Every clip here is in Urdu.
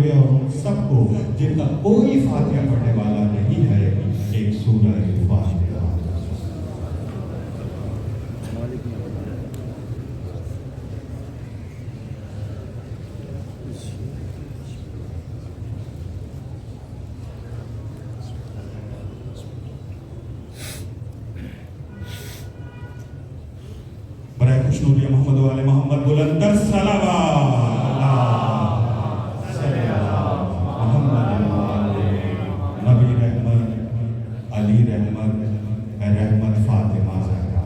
ہوئے اور ان سب کو جن کا کوئی فاتحہ پڑھنے والا نہیں ہے ایک سورہ فاتحہ. برائے خوشنودی محمد و آل محمد بلندر صلوات. نبی رحمت علی رحمت رحمت فاطمہ زہرا.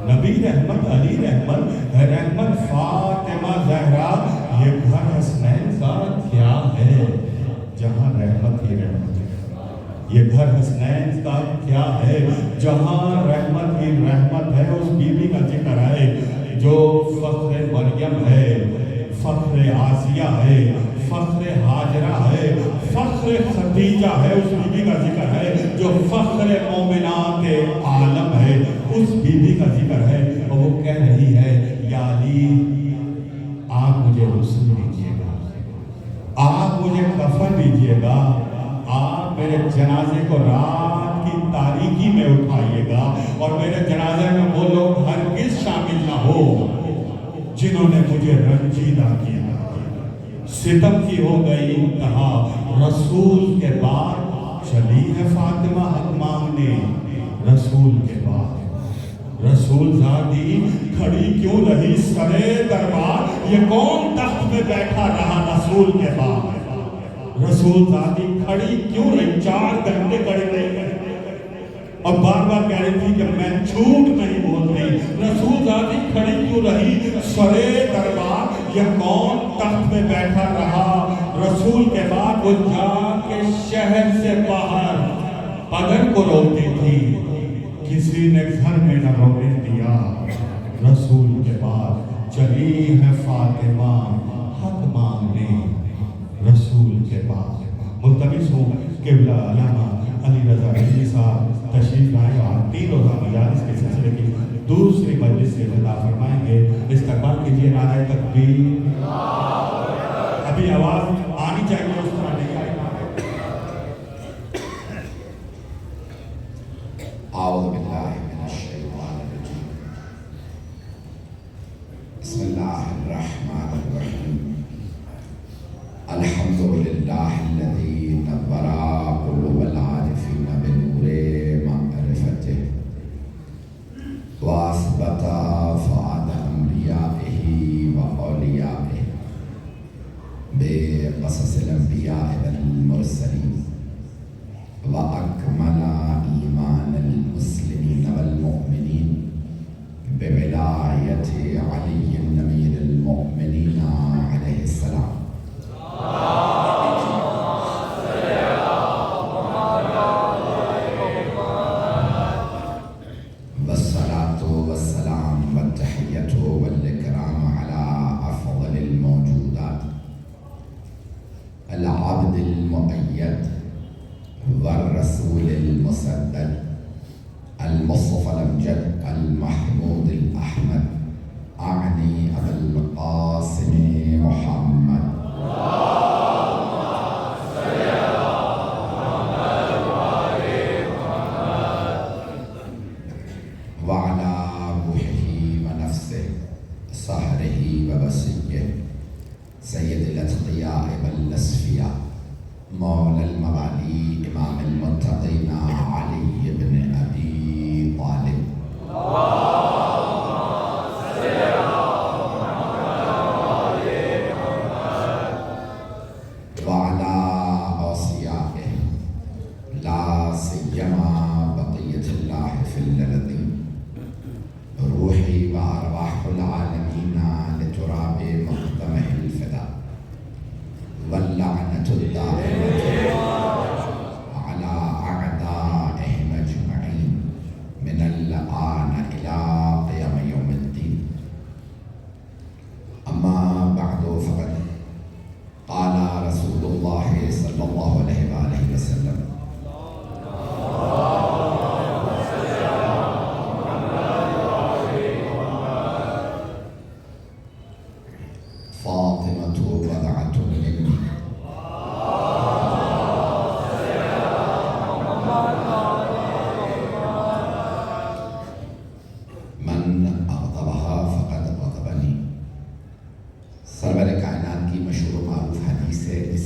نبی رحمت علی رحمت رحمت فاطمہ زہرا. یہ گھر حسنین کا کیا ہے جہاں رحمت ہی رحمت ہے. یہ گھر حسنین کا کیا ہے جہاں رحمت ہی رحمت ہے. اس بیوی کا ذکر ہے جو فخر مریم ہے, فخر آسیہ ہے, فخر ہاجرہ ہے, فخر خدیجہ ہے. اس بیوی کا ذکر ہے جو فخر مومنات عالم ہے. اس بیوی کا ذکر ہے اور وہ کہہ رہی ہے یا علی آپ مجھے غسل دیجیے گا, آپ مجھے کفن دیجیے گا, آپ میرے جنازے کو رات کی تاریکی میں اٹھائیے گا اور میرے جنازے میں وہ لوگ ہرگز شامل نہ ہو جنہوں نے مجھے رنجیدہ کیا. ستم کی ہو گئی انتہا, رسول کے بعد چلی ہے فاطمہ حق مانگنے. رسول کے بعد رسول زادی کھڑی کیوں رہی سرے دربار. یہ کون تخت پہ بیٹھا رہا رسول کے بعد. رسول زادی کھڑی کیوں رہی, 4 گھنٹے کھڑی رہی اور بار بار کہہ رہی تھی کہ میں جھوٹ نہیں بول رہی. رسول زادی کھڑی کیوں رہی سرے دربار. یہ کون تخت پہ بیٹھا رہا رسول کے بعد. وہ جا کے شہر سے باہر بدن کو روتی تھی, کسی نے گھر میں نہ رونے دیا. رسول کے بعد چلی ہے فاطمہ حق مانگنے. رسول کے بعد ملتمس ہوں قبلہ علامہ علی رضا رضوی صاحب تشریف لائیں اور 3 روزہ مجالس کے سلسلے کی دوسری مجلس سے افتتاح فرمائیں گے. استقبال کیجیے نعرہ تکبیر. ابھی آواز آنی چاہیے, اس طرح نہیں آئی. اعوذ باللہ من الشیطان الرجیم. بسم اللہ الرحمن الرحیم. الحمد للہ الذی نور قلوب العارفین بنور معرفتہ واثبت فؤاد انبیائہ واولیائہ بقصص الانبیاء والمرسلین واکمل ایمان المسلمین والمؤمنین بولایت علی امیر المؤمنین علیہ السلام. والصلاة والسلام والتحية والإكرام على أفضل الموجودات العبد المؤيد والرسول المسدد المصطفى الأمجد المحمود الأحمد أعني أبا القاسم محمد وعلى روحه ونفسه صهره ووسيه سيد الأتقياء والأصفياء مولى الموالي إمام المتقين علي بن أبي طالب. وعلى أوصيائه لا سيما بقية الله في الأرضين روحي وأرواح العالمين لتراب مقدمه الفداء واللعنة الدائمة على أعدائهم أجمعين من الآن إلى قيام يوم الدين. أما بعد فقد قال رسول الله صلى الله عليه وآله وسلم فاطمة بضعة مني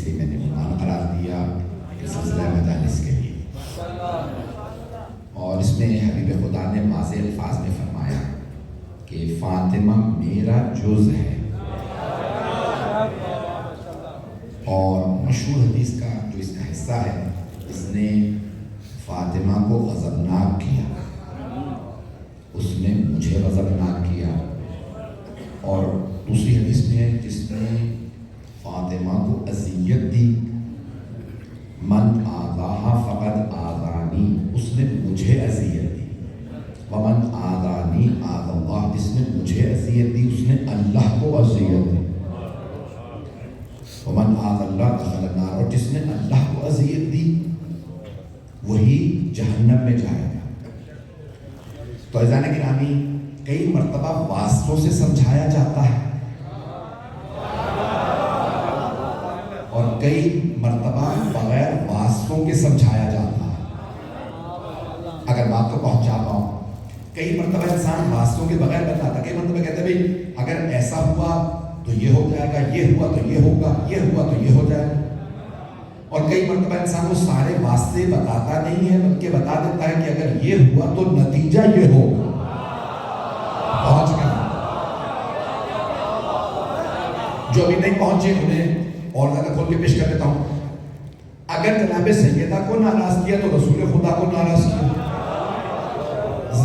اس لیے میں نے عنوان قرار دیا کہ سلسلہ مجالس کے لیے. اور اس میں حبیب خدا نے واضح الفاظ میں فرمایا کہ فاطمہ میرا جز ہے. اور مشہور حدیث کا جو اس کا حصہ ہے، اس نے فاطمہ کو غضبناک کیا، اس نے مجھے غضبناک کیا. اور دوسری حدیث میں ہے جس نے فاطمہ کو اذیت دی، من آذاہا فقد آذانی، اس نے مجھے اذیت دی. ومن آذانی آذ اللہ، جس نے مجھے اذیت دی اس نے اللہ کو اذیت دی. ومن آذ اللہ دخل النار، اور جس نے اللہ کو اذیت دی وہی جہنم میں جائے گا. تو عزیزان گرامی، کئی مرتبہ واسطوں سے سمجھایا جاتا ہے اور کئی مرتبہ بغیر واسطوں کے سمجھایا جاتا ہے. اگر بات کو پہنچا پاؤں، کئی مرتبہ انسان واسطوں کے بغیر بتاتا، کئی مرتبہ کہتے ہیں بھائی اگر ایسا ہوا تو یہ ہو جائے گا، یہ ہوا تو یہ ہوگا، یہ ہوا تو یہ ہو جائے گا. اور کئی مرتبہ انسان وہ سارے واسطے بتاتا نہیں ہے بلکہ بتا دیتا ہے کہ اگر یہ ہوا تو نتیجہ یہ ہوگا. پہنچ گئے جو ابھی نہیں پہنچے انہیں اور زیادہ کھول کے پیش کر دیتا ہوں. اگر جناب سیدہ کو ناراض کیا تو رسول خدا کو ناراض کیا،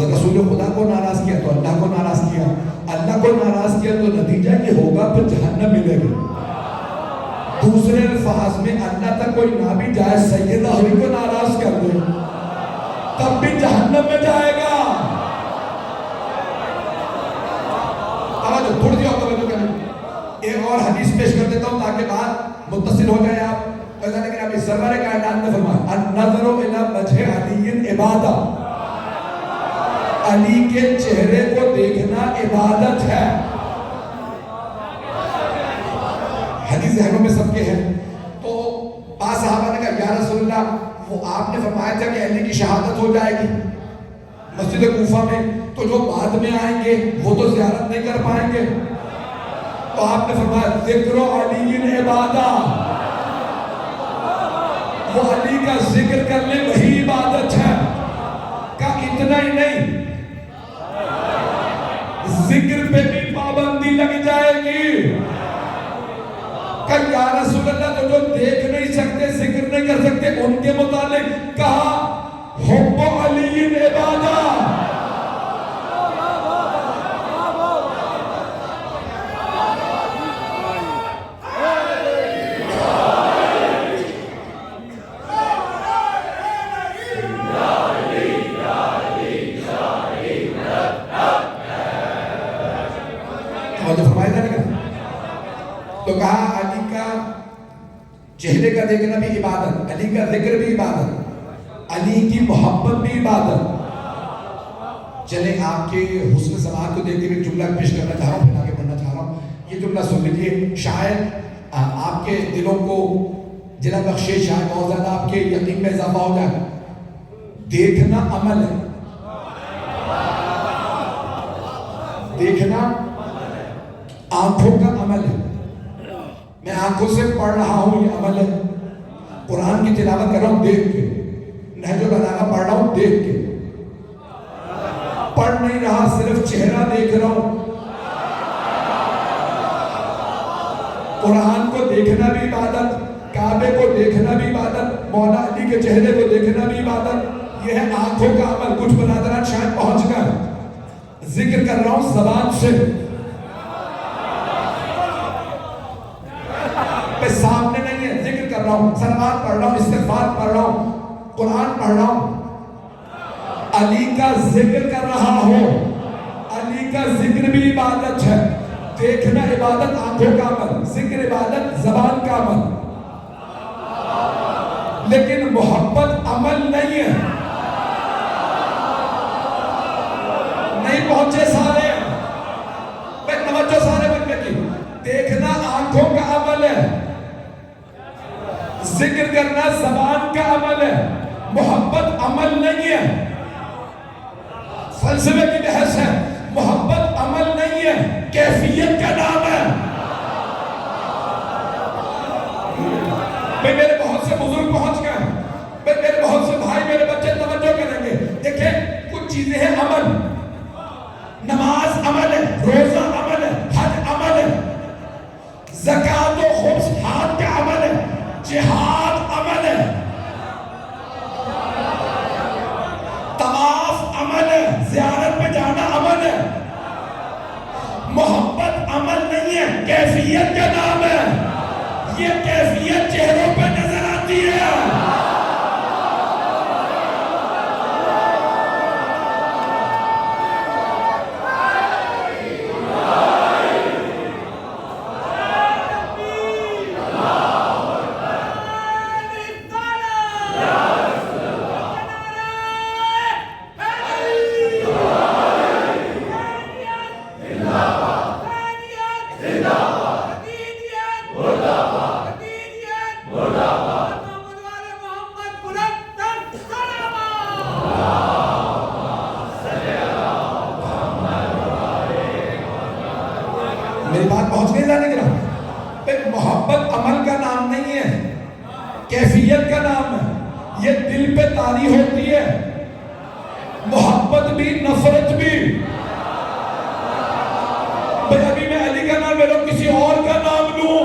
رسول خدا کو ناراض کیا تو اللہ کو ناراض کیا، اللہ کو ناراض کیا تو نتیجہ یہ ہوگا پھر جہنم ملے گی. دوسرے الفاظ میں اللہ تک کوئی نہ بھی جائے، سیدہ ہوئی کو ناراض کر دے تب بھی جہنم میں جائے گا. توجہ تھوڑی سی اور توجہ کریں. ایک اور حدیث پیش کر دیتا ہوں تاکہ بات متصل ہو جائے. آپ لیکن ابھی سرور کائنات نے فرمایا النظر الی وجہ علی عبادہ، علی کے چہرے کو دیکھنا عبادت ہے. حدیث ذہنوں میں سب کے ہیں. تو بعض صحابہ نے کہا یا رسول اللہ، وہ آپ نے فرمایا تھا کہ علی کی شہادت ہو جائے گی مسجد کوفہ میں، تو جو بعد میں آئیں گے وہ تو زیارت نہیں کر پائیں گے. تو آپ نے فرمایا ذکر علی عبادہ، وہ علی کا ذکر کر لیں وہی عبادت ہے. کا اتنا ہی نہیں، ذکر پہ بھی پابندی لگ جائے گی. کہ یا رسول اللہ، تو جو دیکھ نہیں سکتے، ذکر نہیں کر سکتے، ان کے متعلق کہا حب علی عبادہ. تو کہا علی کا چہرے کا دیکھنا بھی عبادت، علی کا ذکر بھی عبادت، علی کی محبت بھی عبادت. چلیں آپ کے حسن سماعت کو دیکھتے ہوئے جملہ پیش کرنا چاہ رہا ہوں، پھر آگے بڑھنا چاہ رہا ہوں. یہ جملہ سن لیجیے، شاید آپ کے دلوں کو جلا بخشے، شاید بہت زیادہ آپ کے یقین میں اضافہ ہو جائے. دیکھنا عمل ہے، دیکھنا آنکھوں کا عمل ہے. میں آنکھوں سے پڑھ رہا ہوں، یہ عمل ہے. قرآن کی تلاوت کر رہا ہوں دیکھ کے، نہج البلاغہ پڑھ رہا ہوں دیکھ کے. پڑھ نہیں رہا، صرف چہرہ دیکھ رہا ہوں. قرآن کو دیکھنا بھی عبادت، کعبے کو دیکھنا بھی عبادت، مولا علی کے چہرے کو دیکھنا بھی عبادت. یہ ہے آنکھوں کا عمل. کچھ برادران شاید پہنچ گئے. ذکر کر رہا ہوں زبان سے، میں سامنے نہیں ہے، ذکر کر رہا ہوں، صلوات پڑھ رہا ہوں، استغفار پڑھ رہا ہوں، قرآن پڑھ رہا ہوں، علی کا ذکر کر رہا ہوں. علی کا ذکر بھی عبادت ہے. دیکھنا عبادت، آنکھوں کا عمل، ذکر عبادت، زبان کا عمل. لیکن محبت عمل نہیں ہے. نہیں پہنچے سارے، میں توجہ سارے بن کی. دیکھنا آنکھوں کا عمل ہے، ذکر کرنا زبان کا عمل ہے، محبت عمل نہیں ہے. فلسفے کی بحث ہے، محبت عمل نہیں ہے، کیفیت کا نام ہے. یہ عمل، نماز عمل ہے، روزہ عمل ہے، حج عمل ہے، زکوٰۃ و خمس ہاتھ کا عمل ہے، جہاد عمل ہے، طواف عمل ہے، زیارت پہ جانا عمل ہے۔ محبت عمل نہیں ہے، کیفیت کا نام ہے۔ یہ کیفیت چہروں پہ نظر آتی ہے۔ میری بات پہنچ گئی جانے کے نام؟ محبت عمل کا نام نہیں ہے، کیفیت کا نام ہے۔ یہ دل پہ طاری ہوتی ہے، محبت بھی نفرت بھی۔ بھئی ابھی میں علی کا نام لے لوں، کسی اور کا نام لوں،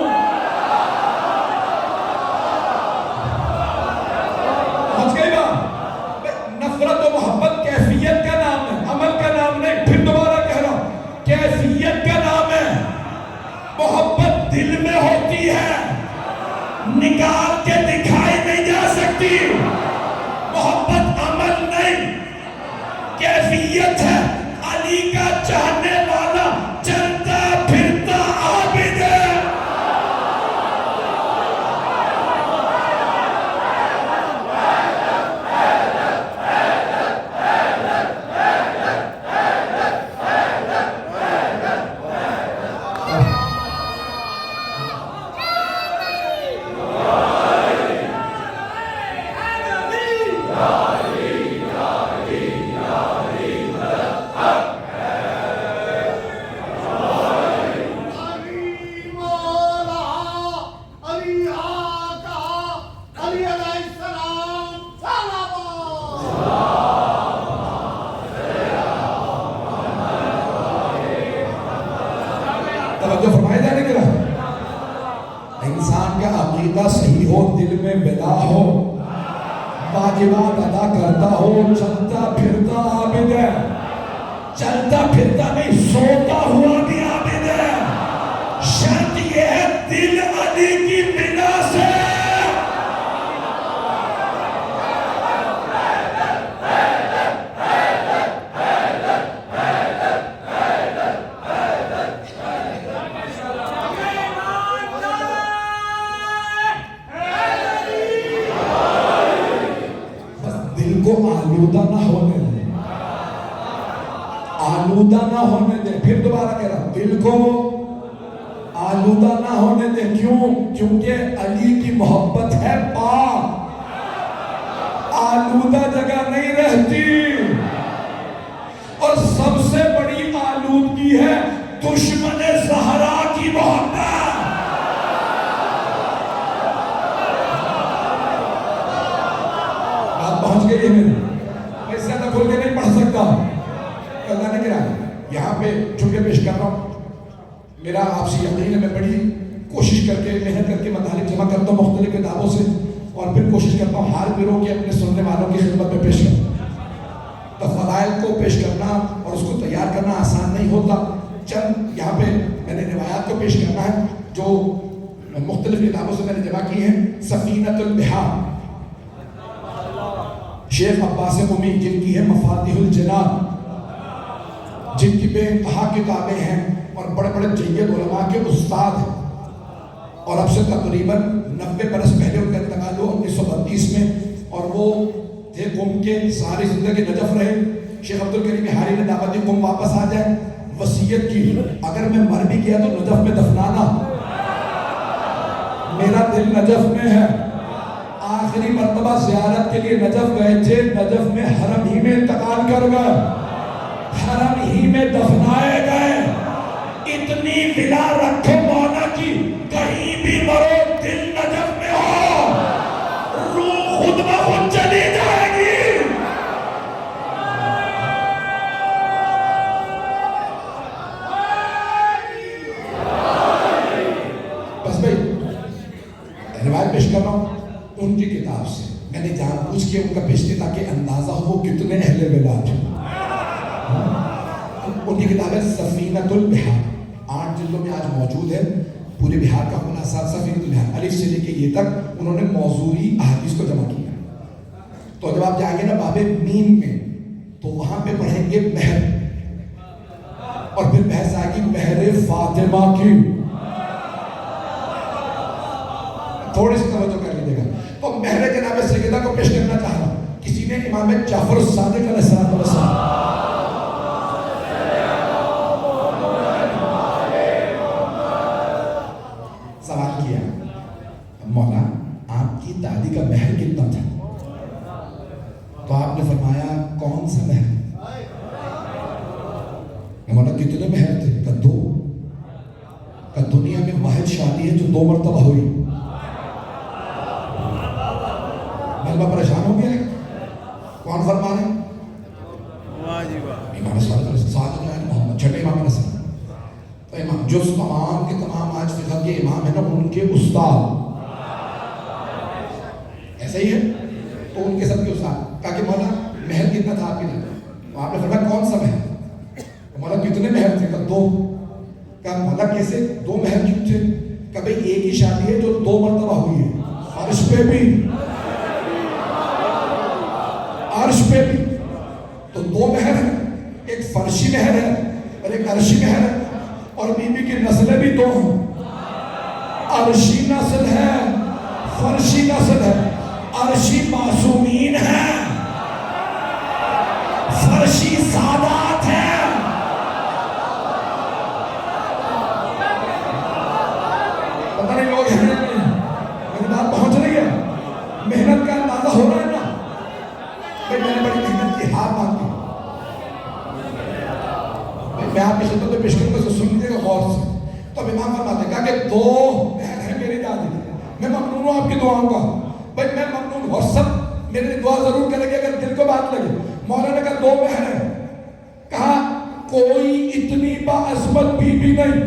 پہنچ گئی بات؟ نفرت و محبت کیفیت کا نام ہے، عمل کا نام نہیں۔ پھر دوبارہ کہہ رہا ہوں، کیفیت کا نام ہے۔ محبت دل میں ہوتی ہے، نکال کے دکھائی نہیں جا سکتی۔ محبت عمل نہیں، کیفیت ہے۔ علی کا چاہنے والا چلتا پھرتا عابد ہے۔ توجہ فرمائے جانے کے رہا، انسان کا عقیدہ صحیح ہو، دل میں بلا ہو، واجبات ادا کرتا ہو، چلتا پھرتا عابد ہے۔ چلتا پھرتا نہیں، سوتا ہوا بھی عابد ہے۔ شرط یہ ہے دل علی کی بنا سے۔ دل کو آلودہ نہ ہونے دے، آلودہ نہ ہونے دے۔ پھر دوبارہ کہہ رہا، دل کو آلودہ نہ ہونے دے۔ کیوں؟ کیونکہ علی کی محبت ہے پاک، آلودہ جگہ نہیں رہتی۔ اور سب سے بڑی آلودگی ہے دشمن زہرا کی محبت۔ پہنچ گئی ہے میری، میں اس سے زیادہ کھول کے نہیں پڑھ سکتا۔ اللہ نے کہا یہاں پہ چھوٹے پیش کر رہا ہوں، میرا آپ سے یقین ہے، میں بڑی کوشش کر کے محنت کر کے مطالب جمع کرتا ہوں مختلف کتابوں سے، اور پھر کوشش کرتا ہوں ہار پیرو کے اپنے سننے والوں کی خدمت میں پیش کرتا ہوں۔ تو فضائل کو پیش کرنا اور اس کو تیار کرنا آسان نہیں ہوتا۔ چند یہاں پہ میں نے روایات کو پیش کرنا ہے جو مختلف کتابوں سے میں نے جمع کی ہیں۔ سفینۃ البحار، شیخ عباس قمی، جن کی ہے مفاتیح الجنان، جن کی بے انتہا کتابیں ہیں اور بڑے بڑے جید علماء کے استاد ہیں، اور اب سے تقریباً 90 برس پہلے ان کا انتقال ہوا 1932 میں، اور وہ تھے قم کے، ساری زندگی نجف رہے۔ شیخ عبدالکریم حاری نے دعوت دی قم واپس آ جائے، وصیت کی اگر میں مر بھی گیا تو نجف میں دفنانا، میرا دل نجف میں ہے۔ آخری مرتبہ زیارت کے لیے نجف گئے تھے، نجف میں حرم ہی میں انتقال کر گئے، حرم ہی میں دفنائے گئے۔ اتنی ولا رکھو مولا کی، کہیں بھی مرو دل نجف میں ہو، روح خود بخود چلی جائے گی۔ پوچھ کے ان کا بھیجتے تاکہ اندازہ ہو وہ کتنے اہل ولاد ہیں. ان کی کتاب ہے سفینۃ البحار، 8 جلدوں میں آج موجود ہے. پورے بہار کا خلاصہ سفینۃ البحار الف سے لے کے یہ تک انہوں نے موضوعی احادیث کو جمع کیا. تو جب آپ جائیں گے نا باب میم میں تو وہاں پہ پڑھیں گے مہر، اور پھر بحث آئے گی مہر فاطمہ کی. تھوڑی سی توجہ کر لیجیے گا. تو مہر جناب سیدہ کو پیش کرنا چاہ رہا ہوں. کسی نے امام جعفر الصادق علیہ السلام سوال کیا، مولا آپ کی دادی کا مہر کتنا تھا؟ تو آپ نے فرمایا کون سا مہر؟ مولا کتنے مہر تھے؟ کہ 2. کہ دنیا میں واحد شادی ہے جو 2 مرتبہ ہوئی. میں پریشان ہو گیا. کون فرما رہے ہیں؟ امام صادق محمد چھٹے امام رسول. تو امام جو تمام کے تمام آج فقہ کے امام ہیں نا، ان کے استاد ایسا ہی ہے. تو ان کے سب کے استاد کہا کہ مولا مہر کتنا تھا آپ کے لیے؟ تو آپ نے فرمایا کون سا مہر؟ مولا کتنے مہر تھے؟ کہ 2. کہا مولا کیسے 2 مہر کیوں تھے؟ کہ بھئی ایک ہی شادی ہے جو 2 مرتبہ ہوئی ہے، عرش پہ بھی عرش پہ بھی. تو 2 مہر ہیں، ایک فرشی مہر ہے اور ایک عرشی مہر ہے. اور بی بی کی نسلیں بھی 2 ہیں، عرشی نسل ہے، فرشی نسل ہے. عرشی معصومین ہے، فرشی سادات ہے. پتہ نہیں لوگ ہیں میری بات پہنچ رہی ہے؟ محنت کا اندازہ ہو رہا ہے نا؟ میں نے بڑی محنت کی، ہار مانتی. میں آپ کی خدمت میں پیش کروں گا، سن لیجیے گا غور سے. تو اب امام فرماتے ہیں کہ 2 مہر ہیں میری دادی. میں ممنون ہوں آپ کی دعاؤں کا. بھائی میں ممنون ہوں، اور سب میرے لیے دعا ضرور کریں گے اگر دل کو بات لگے. مولانا کا 2 مہر ہے. کہا کوئی اتنی باعظمت بیوی نہیں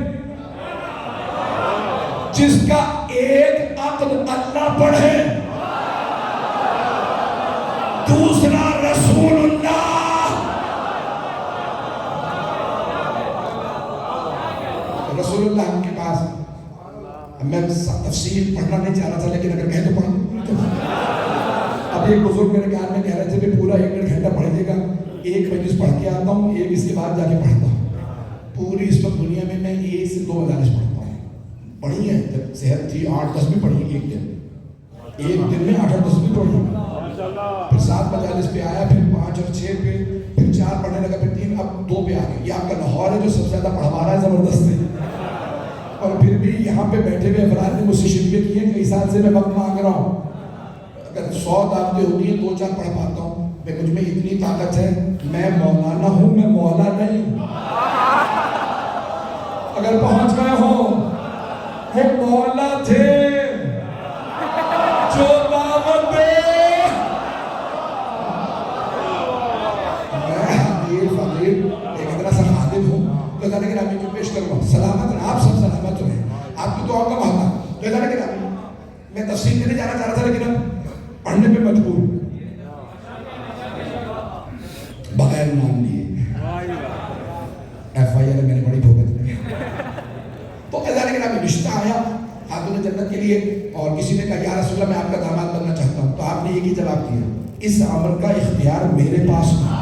جس کا ایک عقد اللہ پڑھے، دوسرا رسول اللہ. رسول اللہ ان کے پاس، میں تفصیل پڑھنا نہیں چاہ رہا تھا لیکن اگر کہیں تو پڑھ. اب ایک بزرگ میرے خیال میں کہہ رہے تھے کہ پورا 1 گھنٹہ پڑھیے گا. ایک مجلس پڑھ کے آتا ہوں، ایک اس کے بعد جا کے پڑھتا ہوں. پوری اس وقت دنیا میں 1 سے 2 مدارس پڑھتا ہوں. پڑھی ہے جب صحت تھی 8-10 بھی پڑھی. ایک دن میں 8-10 بھی پڑھی. پھر 7 مجالس پہ آیا، پھر 5 اور 6 پہ، پھر 4 پڑھنے لگا، پھر 3، اب 2 پہ آ گئے. یہ آپ کا لاہور ہے جو سب سے زیادہ پڑھوا رہا ہے زبردست ہے. اور پھر بھی یہاں پہ بیٹھے ہوئے افراد نے مجھ سے شرکت کی ہے. کئی سال سے میں وقت مانگ رہا ہوں. اگر 100 دعوتیں ہوتی ہیں 2-4 پڑھ پاتا ہوں. مجھ میں اتنی طاقت ہے. میں مولانا ہوں، میں مولا نہیں ہوں. اگر پہنچ گئے ہو، وہ مولا تھے جو دعوت دے. میں حقیر فقیر ایک ادرا سا خادم ہوں. تو اللہ نے گرامی جو پیش کروں، سلامت رہے آپ، سب سلامت رہے. آپ کی دعاؤں کا محبت. تو اللہ نے گرامی میں تفصیل نہیں جانا چاہ رہا تھا لیکن اب پڑھنے پہ مجبور بغیر نام لیے. FIR میں نے بڑی بھوگت کی. تو اللہ نے گرامی رشتہ آیا خاتون جنت کے لیے، اور کسی نے کہا یا رسول اللہ میں آپ کا داماد بننا چاہتا ہوں. تو آپ نے یہ جواب دیا، اس عمل کا اختیار میرے پاس نہیں.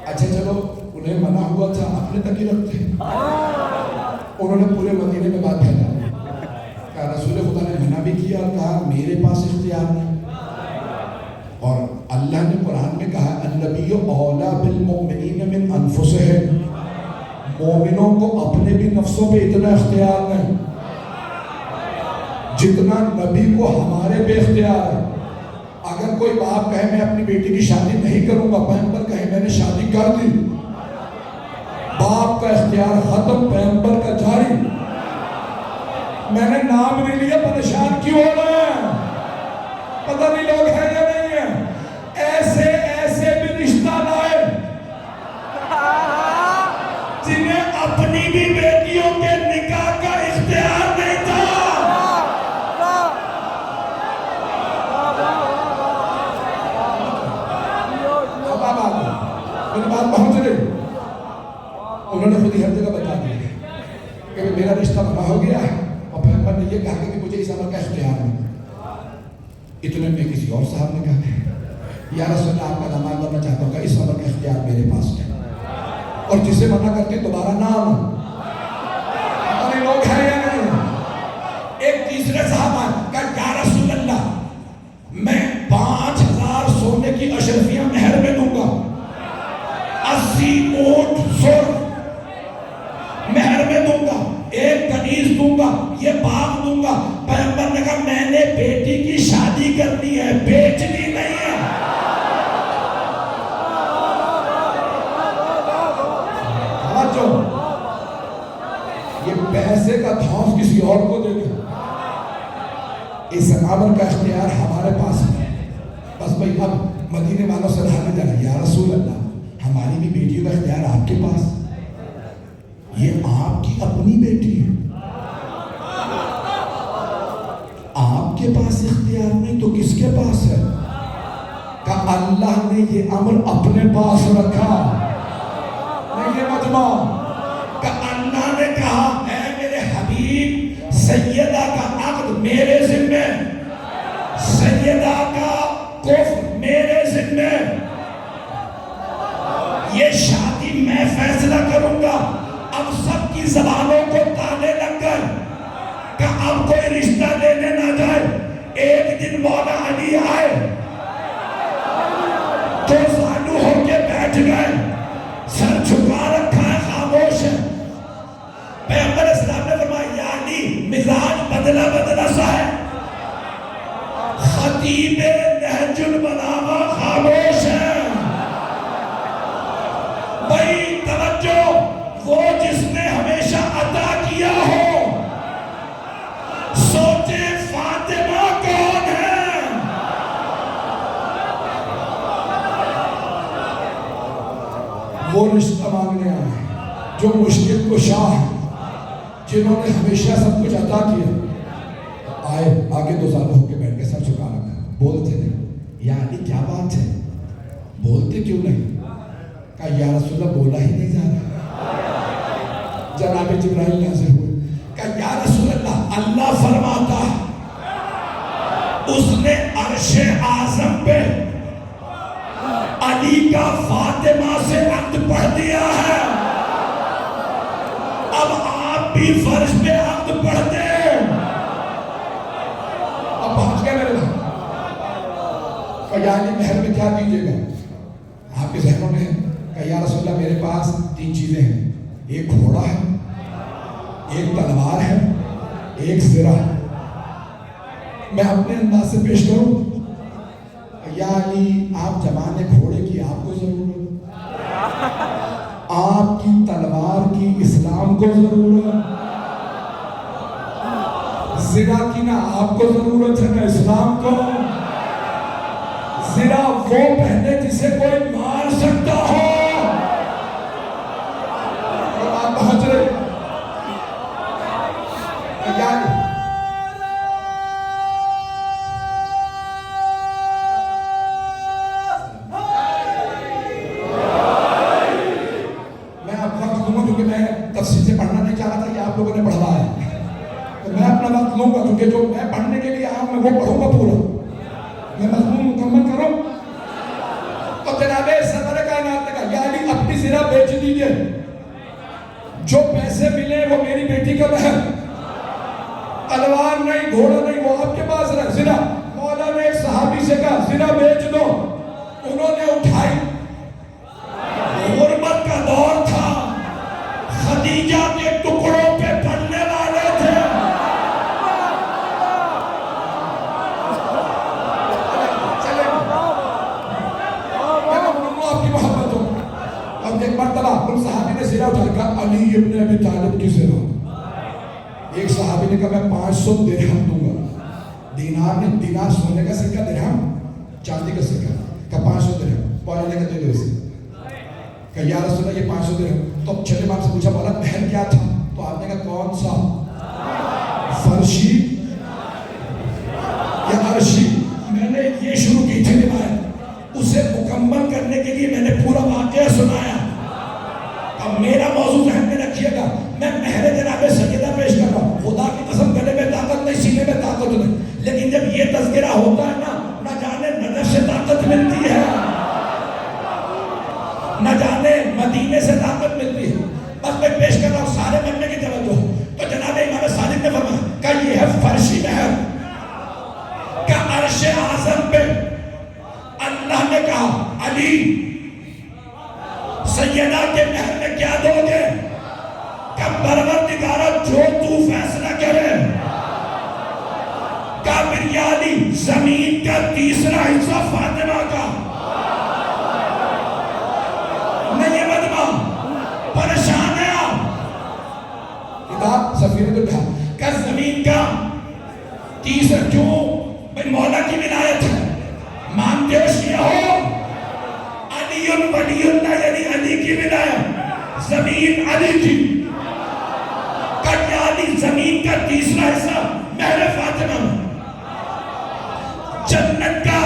اچھا چلو، انہیں منع ہوا تھا، اپنے تک ہی رکھتے. انہوں نے پورے مدینے میں بات پھیلا. کہا رسول خدا نے منع بھی کیا اور کہا میرے پاس اختیار نہیں. اور اللہ نے قرآن میں کہا النبی اولا بالمؤمنین من انفسہم. مومنوں کو اپنے بھی نفسوں پہ اتنا اختیار نہیں جتنا نبی کو ہمارے پہ اختیار ہے. اگر کوئی باپ کہے میں اپنی بیٹی کی شادی نہیں کروں گا، پیغمبر کہے میں نے شادی کر دی، باپ کا اختیار ختم، پیغمبر کا جاری. میں نے نام نہیں لیا، پریشان کیوں ہو رہے ہیں؟ پتہ نہیں لوگ ہیں یا نہیں ہیں. ایسے ایسے بھی رشتہ لائے جنہیں اپنے یہ کہا کہ مجھے اس عمل کا اختیار نہیں. اتنے میں کسی اور صاحب نے کہا یا رسول اللہ آپ کا نماز بننا چاہتا ہوں کہ اس عمل کا اختیار میرے پاس ہے اور جسے منع کرتے دوبارہ نہ آنا. ہمارے لوگ ہیں یا نہیں؟ ایک تیسرے صاحب آئے کہا یا رسول اللہ میں 5,000 سونے کی اشرفیاں مہر میں دوں گا, 80 اونٹ سر مہر میں دوں گا, 1 کنیز دوں گا, یہ باغ دوں گا. پیغمبر نے کہا میں نے بیٹی کی شادی کرنی ہے, بیچنی نہیں ہے. یہ پیسے کا دھونس کسی اور کو دے دے. اس عمل کا اختیار ہمارے پاس ہے. بس بھائی اب مدینے والوں سے رہا نہیں جانا, یا رسول اللہ ہماری بھی بیٹیوں کا اختیار آپ کے پاس, یہ آپ کی اپنی بیٹی ہے, آپ کے پاس اختیار نہیں تو کس کے پاس ہے؟ کہ اللہ نے یہ عمل اپنے پاس رکھا. نہیں یہ مجمع کہ اللہ نے کہا اے میرے حبیب سیدہ کا عقد میرے ذمہ, سیدہ کا کفر میرے ذمہ, یہ شادی میں فیصلہ کروں گا. اب سب کی زبانوں کو تانے لگ کر کہ اب کوئی رشتہ لینے نہ جائے. ایک دن مولا علی آئے تو زانو ہو کے بیٹھ گئے, سر جھکا رکھا ہے, خاموش ہے. پیغمبر اسلام نے فرمایا یا علی مزاج بدلا بدلا سا ہے. خطیب نہج البلاغہ خاموش ہے. بھائی توجہ, وہ جس نے ہمیشہ عطا کیا ہو, سوچے فاطمہ کون ہے. وہ رشتہ مانگنے آئے جو مشکل کشا ہے, جنہوں نے ہمیشہ سب کچھ عطا کیا. آئے آگے دو زانو ہو کے بیٹھ کے سر جھکا رکھا. بولتے تھے یا علی کیا بات ہے, بولتے کیوں نہیں؟ کہا یا رسول اللہ بولا ہی نہیں جا رہا. جناب جبرائیل نازل ہوئے, کہا یا رسول اللہ اللہ فرماتا اس نے عرش اعظم پہ علی کا فاطمہ سے عقد پڑھ دیا ہے, اب آپ بھی فرش پہ عقد پڑھ دیں. اب پہنچ گئے میرے بھائی. کہ یا علی مہر میں کیا دیجیے گا؟ آپ کے ذہنوں میں کہ یا رسول اللہ میرے پاس 3 چیزیں ہیں, ایک گھوڑا ہے, ایک تلوار ہے, ایک زرہ ہے. میں اپنے انداز سے پیش کروں. یا علی آپ جوان گھوڑے کی آپ کو ضرورت, آپ کی تلوار کی اسلام کو ضرورت, زرہ کی نہ آپ کو ضرورت ہے نہ اسلام کو. زرہ وہ پہنے جسے کوئی مار سکتا ہو. آپ پہنچ رہے تفصیل سے پڑھنا نہیں چاہ رہا تھا کہ آپ لوگوں نے پڑھا ہے. میں اپنا وقت لوں گا کیونکہ جو میں پڑھنے کے لیے آیا ہوں میں وہ پڑھوں گا پورا. میں مضمون مکمل کروں. تو جناب صدر کائنات نے کہا یا علی اپنی زرہ بیچ دیجئے, جو پیسے ملے وہ میری بیٹی کا مہر. تلوار نہیں, گھوڑا نہیں, وہ آپ کے پاس رہے. زرہ مولا نے ایک صحابی سے کہا زرہ بیچ دو, انہوں نے اٹھائی. غربت کا دور تھا, خدیجہ کے ٹکڑوں پہ پڑنے والے تھے. چلے میں ممنون آپ کی محبت ہوں. اب ایک مرتبہ ان صحابی نے زرہ اٹھا کہا علی ابن ابی طالب کی زرہ. ایک صحابی نے کہا میں 500 درہم دوں گا. دینار نے, دینار سونے کا سکہ, درہم چاندی کا سکہ. کہا 500 درہم. مولا نے کہا دے دو اسے. کہ یا رسول اللہ یہ 500 درہم. تو چھلے باپ سے پوچھا مولا مہر کیا تھا؟ تو آپ نے کہا کون سا, فرشی یا عرشی؟ میں نے یہ شروع کی تھی روایت, اسے مکمل کرنے کے لیے میں نے پورا واقعہ سنایا. اب میرا موضوع ذہن میں رکھیے گا, میں مہر جناب سیدہ پیش کر رہا ہوں. خدا کی قسم گلے میں طاقت نہیں تذکرہ ہوتا ہے نا، نہ جانے نجف سے طاقت ملتی ہے، نہ جانے مدینے سے طاقت ملتی ہے. بس میں پیش کر رہا ہوں سارے بننے کی توجہ. تو جناب امام صادق نے فرمایا کہ یہ ہے فرشی محل کہ عرش اعظم پہ اللہ نے کہا علی سیدہ کے محل میں کیا دو گے؟ کہ پروردگارہ جو تو فیصلہ کرے. کہ بریانی زمین کا تیسرا حصہ فاطمہ کا. نہیں بدمہ پریشان ہے آپ. کتاب سفیر کو کہا کہ زمین کا تیسرا کیوں بھئی مولا کی ولایت ہے. مانتے ہو شیعہ ہو علی ولی اللہ یعنی علی کی ولایت زمین علی کی. کہ علی زمین کا تیسرا حصہ محل فاطمہ میں. جنت کا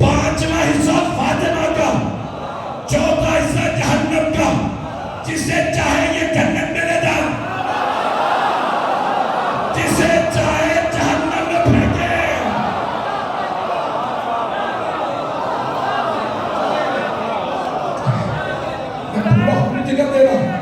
5واں حصہ فاطمہ کا. 4تھا حصہ جہنم کا. جسے چاہے یہ جنت میں لے جائے، جسے چاہے جہنم میں پھینکے. میں پورا اپنی جگہ دے رہا ہوں.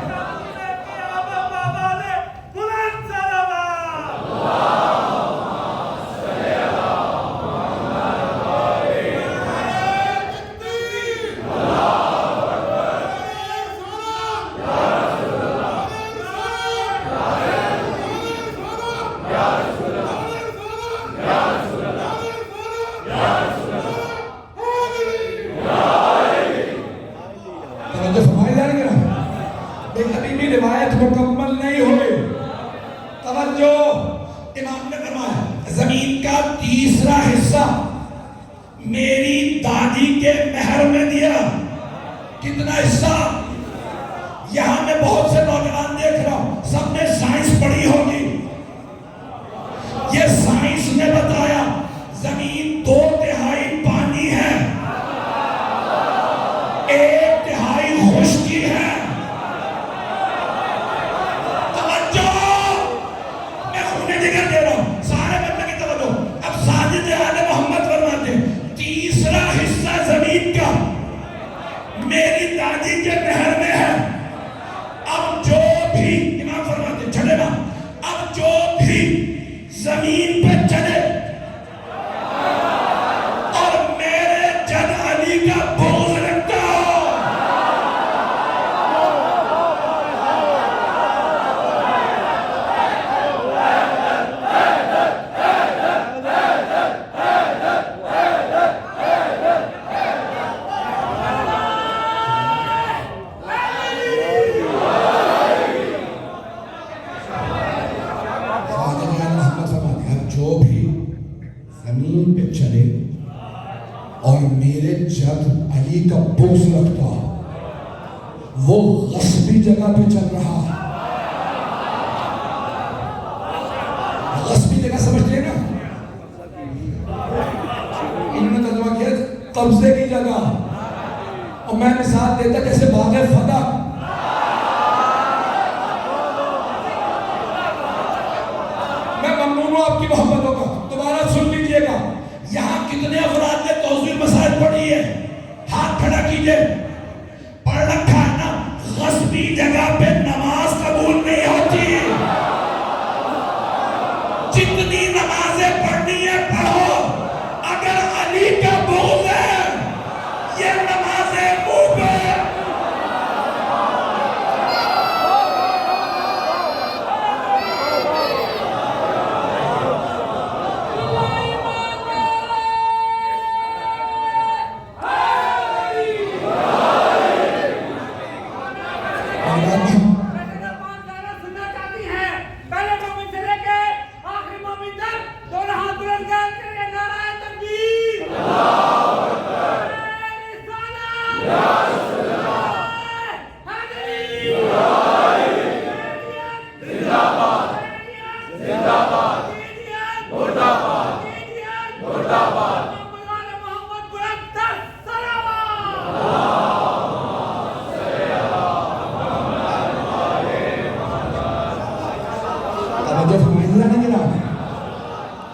توجہ فرمائی جا رہی ہے نا؟ لیکن ابھی بھی روایت مکمل نہیں ہوئی. توجہ. امام نے فرمایا زمین کا تیسرا حصہ میری دادی کے مہر میں دیا. کتنا حصہ؟ یہاں میں بہت سے نوجوان دیکھ رہا ہوں، سب نے سائنس پڑھی ہوگی. یہ سائنس نے بتایا زمین 2/3 پانی ہے، 1/3 خشکی ہے. توجہ. میں خون جگر دے رہا ہوں سارے بندے کی توجہ. اب ساجد آل محمد فرماتے ہیں تیسرا حصہ زمین کا میری دادی کے مہر میں ہے. اب جو بھی امام فرماتے ہیں چھڑے نا، اب جو بھی زمین پہ چلے اور میرے جد علی کا بغض رکھتا ہو، جو بھی زمین پہ چلے اور میرے جد علی کا بغض رکھتا وہ غصبی جگہ پہ چل رہا. غصبی جگہ سمجھتے ہیں نا؟ انہوں نے ترجمہ کیا قبضے کی جگہ. اور میں مثال دیتا جیسے باغ فدا. میں ممنون ہوں آپ کی محبتوں کا. دوبارہ سن لیجئے گا. یہاں کتنے افراد نے توضیح مسائل پڑھی ہے؟ ہاتھ کھڑا کیجئے. پڑھ رکھا ہے نا غصبی جگہ پہ نماز قبول نہیں ہوتی. جتنی نمازیں پڑھنی ہے پڑھو. اگر علی کا بغض ہے یہ نمازیں منہ پہ.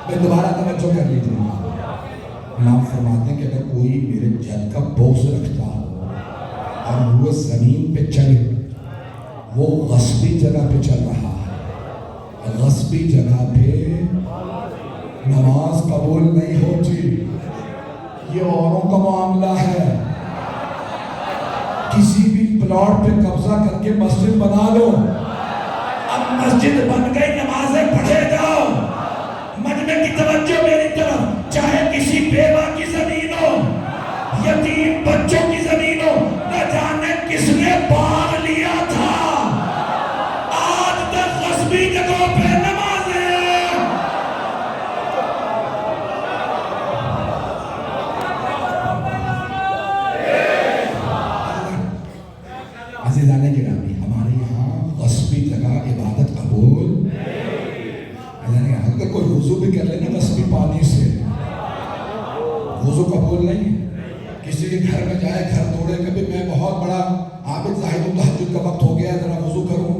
میں دوبارہ توجہ کر لیجیے. امام فرماتے ہیں کہ اگر کوئی میرے جد کا بغض رکھتا ہو اور وہ زمین پہ چلے، وہ غصبی جگہ پہ چل رہا ہے، غصبی جگہ پہ نماز قبول نہیں ہوتی. یہ اوروں کا معاملہ ہے. کسی بھی پلاٹ پہ قبضہ کر کے مسجد بنا لو، اب مسجد بن گئی، نمازیں پڑھے جاؤ. مجمع کی توجہ میری طرف، چاہے کسی بیوہ کی زمین ہو، یتیم بچوں کی زمین ہو، نہ جانے کس نے باغ لیا تھا، آج تک غصبی جگہوں پہ نمازیں. عزیزان گرامی، ہمارے یہاں غصبی جگہ عبادت قبول. اگر کوئی وضو بھی کر لینا غصبی پانی سے، وضو قبول نہیں. کسی کے گھر میں جائے، گھر توڑے، کبھی میں بہت بڑا عابد زاہد ہوں، تہجد کا وقت ہو گیا، ذرا وضو کروں،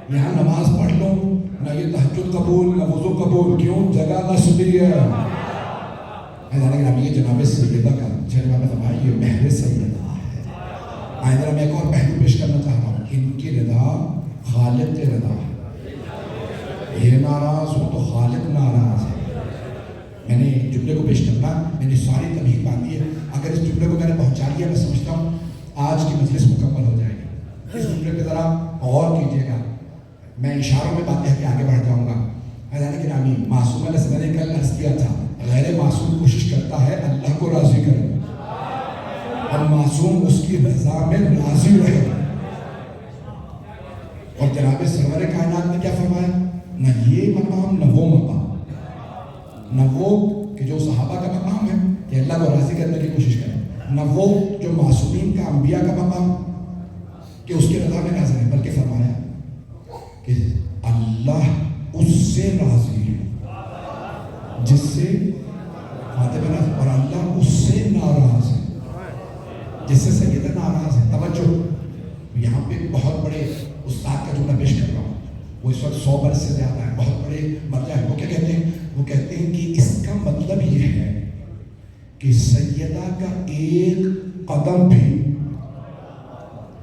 یہاں نماز پڑھ لوں، نہ یہ تہجد قبول نہ وضو قبول. کیوں؟ جگہ غصبی ہے. یہ جناب سیدہ کا یہ مہر سیدہ ہے. آئندہ میں ایک اور پہلو پیش کرنا چاہتا ہوں. ان کی رضا خالق کی رضا ہے. یہ ناراض ہو تو خالق ناراض ہے. میں نے جملے کو پیش کرنا، میں نے ساری تمہید باندھی ہے. اگر اس جملے کو میں نے پہنچا لیا، میں سمجھتا ہوں آج کی مجلس مکمل ہو جائے گی. اس جملے پہ ذرا غور کیجیے گا. میں اشاروں میں بات کہہ کے آگے بڑھ جاؤں گا. عزیزان گرامی، معصوم علیہ السلام نے کل عرض کیا تھا، غیر معصوم کوشش کرتا ہے اللہ کو راضی کرے اور معصوم اس کی رضا میں راضی رہے. اور جناب سرور کائنات نے کیا فرمایا؟ نہ یہ مقام نہ وہ مقام، نہ وہ کہ جو صحابہ کا مقام ہے کہ اللہ کو راضی کرنے کی کوشش کریں، نہ وہ جو معصومین کا انبیاء کا مقام کہ اس کی رضا میں راضی ہے، بلکہ فرمایا کہ اللہ اس سے راضی ہے جس سے اور اللہ اس سے ناراض ہے جس سے سیدہ ناراض ہے. توجہ، یہاں پہ بہت بڑے استاد کا جملہ پیش کر رہا ہوں. وہ اس وقت 100 برس سے زیادہ ہے، بہت بڑے مرجع ہے. وہ کیا کہتے ہیں؟ وہ کہتے ہیں کہ اس کا مطلب یہ ہے کہ سیدہ کا ایک قدم بھی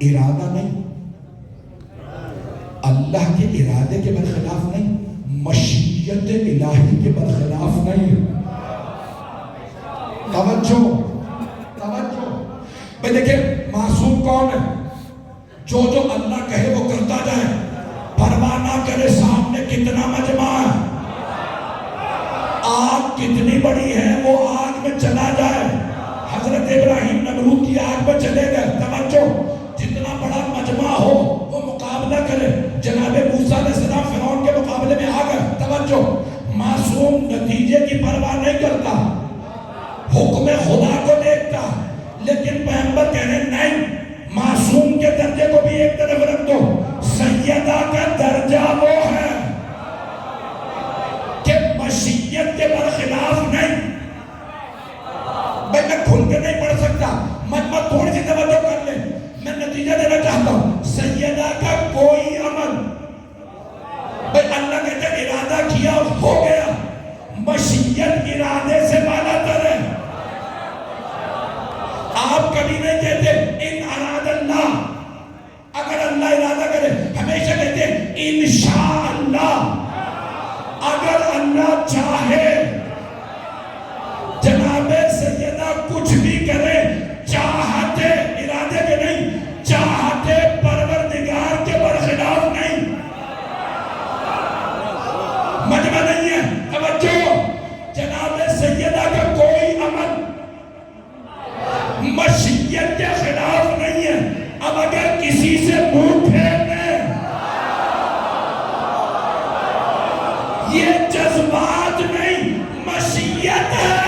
ارادہ نہیں، اللہ کے ارادے کے برخلاف نہیں، مشیت الہی کے برخلاف نہیں. توجہ توجہ. بھئی دیکھیں، معصوم کون ہے؟ جو اللہ کہے وہ کرتا جائے، پرواہ نہ کرے سامنے کتنا مجمع ہے، آگ کتنی بڑی ہے، وہ آگ میں چلا جائے. حضرت ابراہیم نمرود کی آگ میں چلے گئے. توجہ، جتنا بڑا مجمع ہو وہ مقابلہ کرے. جناب موسیٰ علیہ السلام فرعون کے مقابلے میں آ گئے. توجہ، معصوم نتیجے کی پرواہ نہیں کرتا، حکم خدا کو دیکھتا. لیکن پیغمبر کہہ رہے نہیں، معصوم کے درجے کو بھی ایک طرف رکھ دو. سیدہ کا درجہ وہ ہے کہ مشیت کے برخلاف نہیں. میں کھل کے نہیں پڑھ سکتا، مجمع تھوڑی سی توجہ کر لیں. میں نتیجہ دینا چاہتا ہوں، سیدہ کا کوئی عمل بھئی اللہ کہتے ہیں ارادہ کیا ہو گیا، مشیت ارادے سے بالا تر ہے. آپ کبھی نہیں کہتے ان اراد اللہ، اگر اللہ ارادہ کرے. ہمیشہ کہتے ہیں انشاءاللہ، اگر اللہ چاہے. جناب سیدہ کچھ بھی کرے، چاہتے ارادے کے نہیں، چاہتے پروردگار کے برخلاف نہیں. مجمع نہیں ہے. توجہ، جناب سیدہ کا کوئی عمل مشیت کے خلاف نہیں ہے. اب اگر کسی سے منہ پھیرنے، یہ جذبات نہیں، مشیت ہے.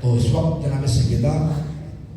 تو اس وقت جناب سیدہ